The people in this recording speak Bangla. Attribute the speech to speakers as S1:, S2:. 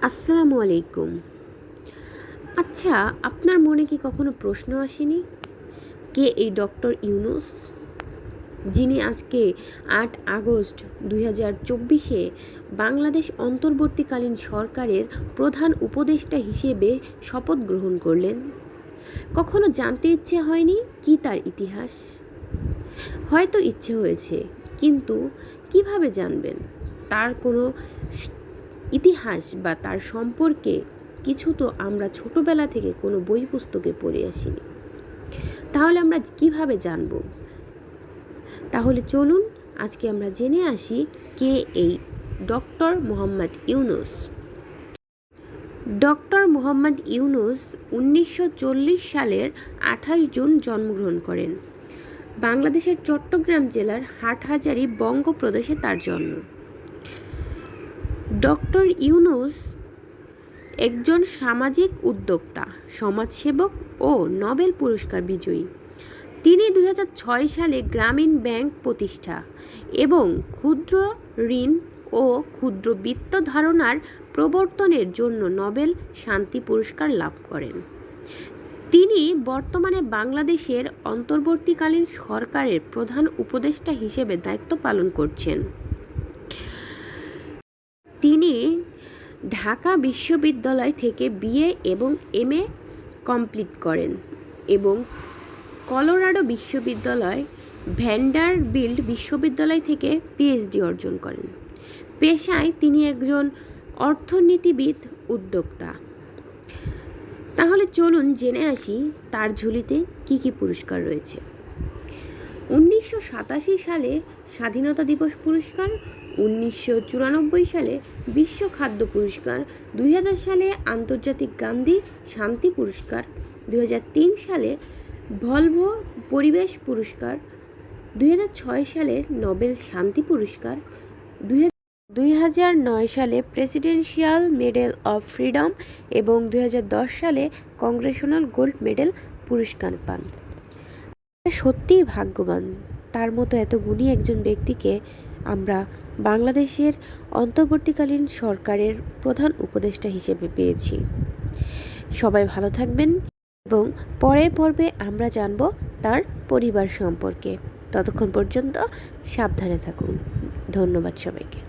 S1: আসসালামু আলাইকুম। আচ্ছা, আপনার মনে কি কখনো প্রশ্ন আসেনি, কে এই ডক্টর ইউনূস, যিনি আজকে ৮ আগস্ট ২০২৪-এ বাংলাদেশ অন্তর্বর্তীকালীন সরকারের প্রধান উপদেষ্টা হিসেবে শপথ গ্রহণ করলেন? কখনো জানতে ইচ্ছে হয়নি কি তার ইতিহাস? হয়তো ইচ্ছে হয়েছে, কিন্তু কিভাবে জানবেন? তার কোনো ইতিহাস বা তার সম্পর্কে কিছু তো আমরা ছোটবেলা থেকে কোনো বই পুস্তকে পড়ে আসিনি। তাহলে আমরা কিভাবে জানব? তাহলে চলুন আজকে আমরা জেনে আসি কে এই ডক্টর মোহাম্মদ ইউনূস। ডক্টর মোহাম্মদ ইউনূস ১৯৪০ সালের ২৮ জুন জন্মগ্রহণ করেন। বাংলাদেশের চট্টগ্রাম জেলার হাটহাজারী বঙ্গপ্রদেশে তার জন্ম। ডক্টর ইউনূস একজন সামাজিক উদ্যোক্তা, সমাজসেবক ও নোবেল পুরস্কার বিজয়ী। তিনি ২০০৬ সালে গ্রামীণ ব্যাংক প্রতিষ্ঠা এবং ক্ষুদ্র ঋণ ও ক্ষুদ্র বিত্ত ধারণার প্রবর্তনের জন্য নোবেল শান্তি পুরস্কার লাভ করেন। তিনি বর্তমানে বাংলাদেশের অন্তর্বর্তীকালীন সরকারের প্রধান উপদেষ্টা হিসেবে দায়িত্ব পালন করছেন। তিনি ঢাকা বিশ্ববিদ্যালয় থেকে বিএ এবং এমএ কমপ্লিট করেন এবং কলোরাডো বিশ্ববিদ্যালয়, ভ্যান্ডারবিল্ট বিশ্ববিদ্যালয় থেকে পিএইচডি অর্জন করেন। পেশায় তিনি একজন অর্থনীতিবিদ, উদ্যোক্তা। তাহলে চলুন জেনে আসি তার ঝুলিতে কি কি পুরস্কার রয়েছে। ১৯৮৭ সালে স্বাধীনতা দিবস পুরস্কার, ১৯৯৪ সালে বিশ্ব খাদ্য পুরস্কার, ২০০০ সালে আন্তর্জাতিক গান্ধী শান্তি পুরস্কার, ২০০৩ সালে ভলভো পরিবেশ পুরস্কার, ২০০৬ সালে নোবেল শান্তি পুরস্কার, ২০০৯ সালে প্রেসিডেন্সিয়াল মেডেল অফ ফ্রিডম এবং ২০১০ সালে কংগ্রেশনাল গোল্ড মেডেল পুরস্কার পান। সত্যিই ভাগ্যবান, তার মতো এত গুণী একজন ব্যক্তিকে আমরা বাংলাদেশের অন্তর্বর্তীকালীন সরকারের প্রধান উপদেষ্টা হিসেবে পেয়েছি। সবাই ভালো থাকবেন এবং পরের পর্বে আমরা জানব তার পরিবার সম্পর্কে। ততক্ষণ পর্যন্ত সাবধানে থাকুন। ধন্যবাদ সবাইকে।